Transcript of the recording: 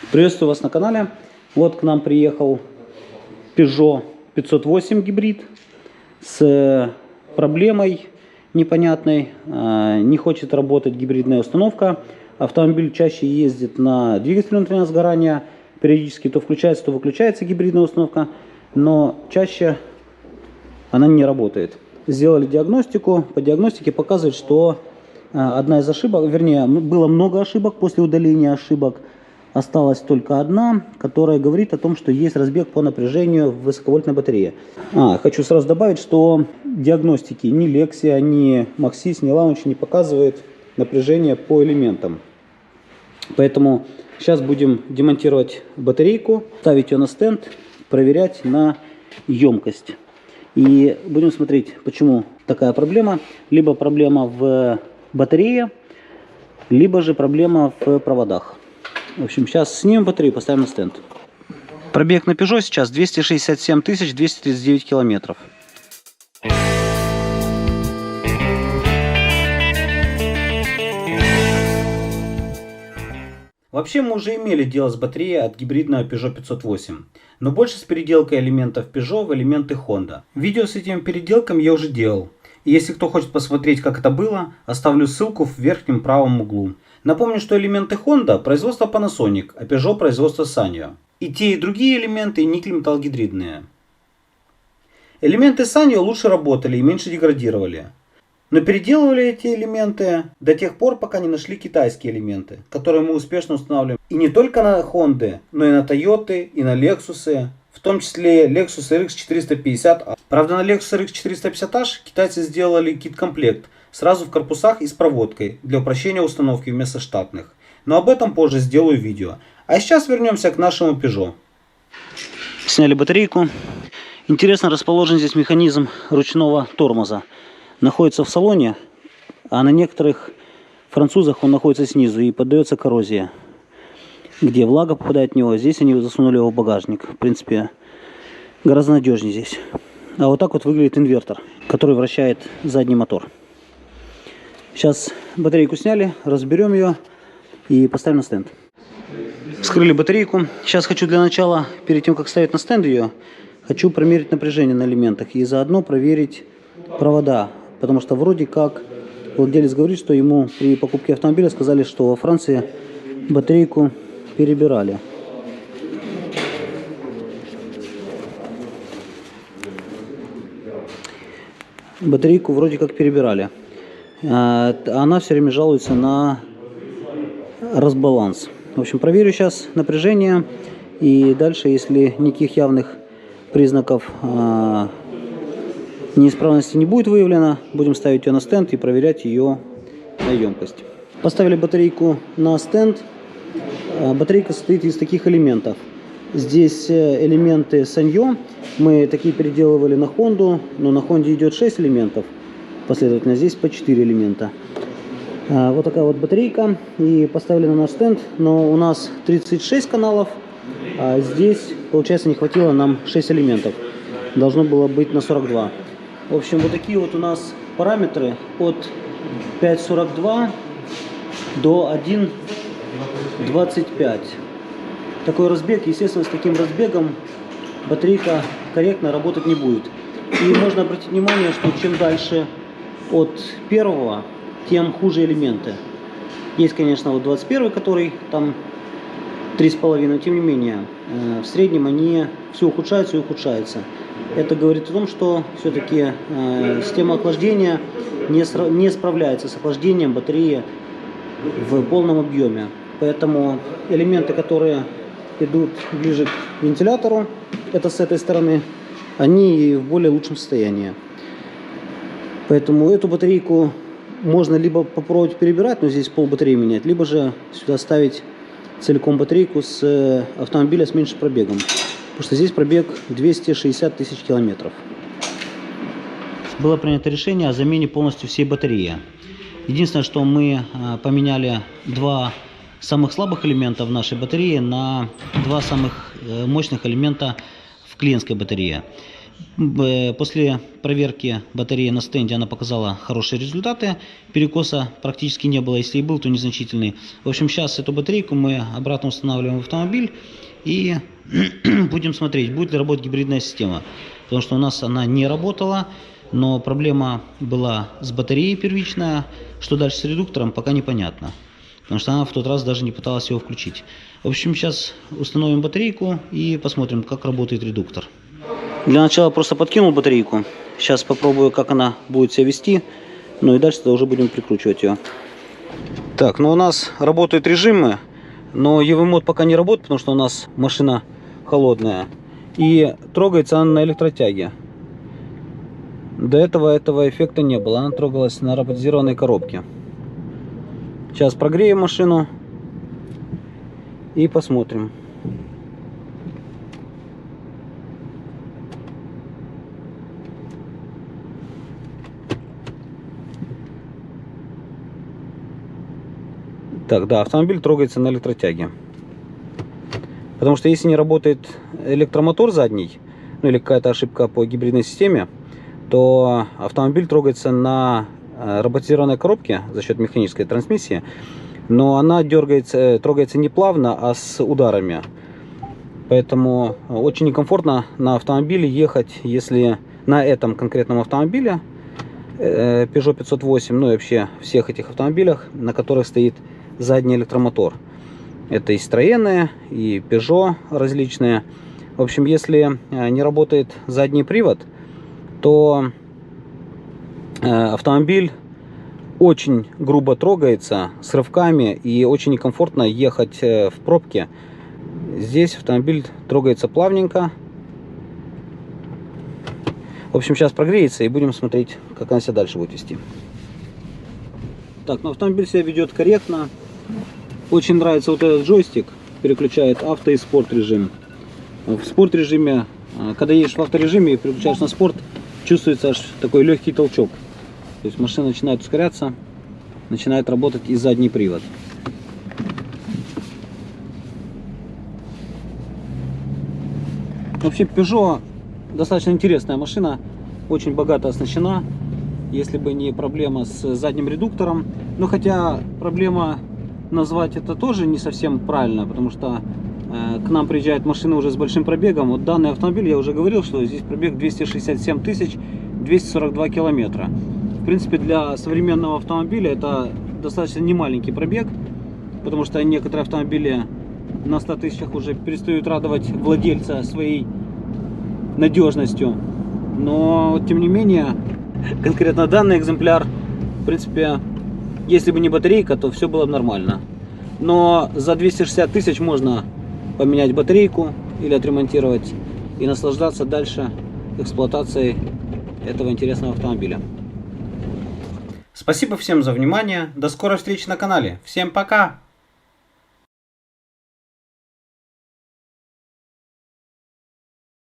Приветствую вас на канале. Вот к нам приехал Peugeot 508 гибрид с проблемой непонятной. Не хочет работать гибридная установка. Автомобиль чаще ездит на двигателе внутреннего сгорания. Периодически то включается, то выключается гибридная установка. Но чаще она не работает. Сделали диагностику. По диагностике показывает, что одна из ошибок, вернее, было много ошибок. После удаления ошибок осталась только одна, которая говорит о том, что есть разбег по напряжению в высоковольтной батарее. Хочу сразу добавить, что диагностики ни Lexia, ни Maxis, ни Launch не показывают напряжение по элементам. Поэтому сейчас будем демонтировать батарейку, ставить ее на стенд, проверять на емкость. И будем смотреть, почему такая проблема. Либо проблема в батарее, либо же проблема в проводах. В общем, сейчас снимем батарею, поставим на стенд. Пробег на Peugeot сейчас 267 239 километров. Вообще мы уже имели дело с батареей от гибридного Peugeot 508, но больше с переделкой элементов Peugeot в элементы Honda. Видео с этими переделками я уже делал. И если кто хочет посмотреть, как это было, оставлю ссылку в верхнем правом углу. Напомню, что элементы Honda производство Panasonic, а Peugeot производство Sanyo. И те, и другие элементы никель-металлогидридные. Элементы Sanyo лучше работали и меньше деградировали. Но переделывали эти элементы до тех пор, пока не нашли китайские элементы, которые мы успешно устанавливаем. И не только на Honda, но и на Toyota, и на Lexus, в том числе Lexus RX 450. Правда, на Lexus RX 450H китайцы сделали кит-комплект сразу в корпусах и с проводкой для упрощения установки вместо штатных. Но об этом позже сделаю видео. А сейчас вернемся к нашему Peugeot. Сняли батарейку. Интересно расположен здесь механизм ручного тормоза. Находится в салоне, а на некоторых французах он находится снизу и поддается коррозии. Где влага попадает в него, здесь они засунули его в багажник. В принципе, гораздо надежнее здесь. А вот так вот выглядит инвертор, который вращает задний мотор. Сейчас батарейку сняли, разберем ее и поставим на стенд. Вскрыли батарейку. Сейчас хочу для начала, перед тем как ставить на стенд ее, хочу промерить напряжение на элементах и заодно проверить провода. Потому что вроде как владелец говорит, что ему при покупке автомобиля сказали, что во Франции батарейку перебирали. Батарейку вроде как перебирали. Она все время жалуется на разбаланс. В общем, проверю сейчас напряжение. И дальше, если никаких явных признаков неисправности не будет выявлено, будем ставить ее на стенд и проверять ее на емкость. Поставили батарейку на стенд. Батарейка состоит из таких элементов. Здесь элементы Sanyo. Мы такие переделывали на Honda, но на Honda идет 6 элементов. Последовательно здесь по 4 элемента. Вот такая вот батарейка. И поставили на наш стенд. Но у нас 36 каналов. А здесь, получается, не хватило нам 6 элементов. Должно было быть на 42. В общем, вот такие вот у нас параметры от 5,42 до 1,25. Такой разбег, естественно, с таким разбегом батарейка корректно работать не будет. И можно обратить внимание, что чем дальше от первого, тем хуже элементы. Есть, конечно, вот 21, который там 3,5, тем не менее, в среднем они все ухудшаются и ухудшаются. Это говорит о том, что все-таки система охлаждения не справляется с охлаждением батареи в полном объеме. Поэтому элементы, которые идут ближе к вентилятору, это с этой стороны, они в более лучшем состоянии. Поэтому эту батарейку можно либо попробовать перебирать, но здесь пол батареи менять, либо же сюда ставить целиком батарейку с автомобиля с меньшим пробегом. Потому что здесь пробег 260 тысяч километров. Было принято решение о замене полностью всей батареи. Единственное, что мы поменяли два самых слабых элемента в нашей батарее на два самых мощных элемента в клиентской батарее. После проверки батареи на стенде она показала хорошие результаты. Перекоса практически не было, если и был, то незначительный. В общем, сейчас эту батарейку мы обратно устанавливаем в автомобиль и будем смотреть, будет ли работать гибридная система. Потому что у нас она не работала, но проблема была с батареей первичная. Что дальше с редуктором, пока непонятно. Потому что она в тот раз даже не пыталась его включить. В общем, сейчас установим батарейку и посмотрим, как работает редуктор. Для начала просто подкинул батарейку. Сейчас попробую, как она будет себя вести. Ну и дальше уже будем прикручивать ее. Так, ну у нас работают режимы. Но EV Mode пока не работает, потому что у нас машина холодная. И трогается она на электротяге. До этого эффекта не было. Она трогалась на роботизированной коробке. Сейчас прогреем машину и посмотрим. Так, да, автомобиль трогается на электротяге. Потому что если не работает электромотор задний, ну или какая-то ошибка по гибридной системе, то автомобиль трогается на роботизированной коробке за счет механической трансмиссии, но она трогается не плавно, а с ударами. Поэтому очень некомфортно на автомобиле ехать, если на этом конкретном автомобиле Peugeot 508, ну и вообще всех этих автомобилях, на которых стоит задний электромотор. Это и Citroёn, и Peugeot различные. В общем, если не работает задний привод, то автомобиль очень грубо трогается с рывками и очень некомфортно ехать в пробке. Здесь автомобиль трогается плавненько. В общем, сейчас прогреется и будем смотреть, как она себя дальше будет вести. Так, ну автомобиль себя ведет корректно. Очень нравится вот этот джойстик, переключает авто и спорт режим. В спорт режиме, когда едешь в авторежиме и переключаешь на спорт, чувствуется аж такой легкий толчок. То есть машина начинает ускоряться, начинает работать и задний привод. Вообще Peugeot достаточно интересная машина, очень богато оснащена, если бы не проблема с задним редуктором. Но хотя проблема, назвать это тоже не совсем правильно, потому что к нам приезжают машины уже с большим пробегом. Вот данный автомобиль, я уже говорил, что здесь пробег 267 242 километра. В принципе, для современного автомобиля это достаточно немаленький пробег, потому что некоторые автомобили на 100 тысячах уже перестают радовать владельца своей надежностью. Но, тем не менее, конкретно данный экземпляр, в принципе, если бы не батарейка, то все было бы нормально. Но за 260 тысяч можно поменять батарейку или отремонтировать и наслаждаться дальше эксплуатацией этого интересного автомобиля. Спасибо всем за внимание. До скорой встречи на канале. Всем пока!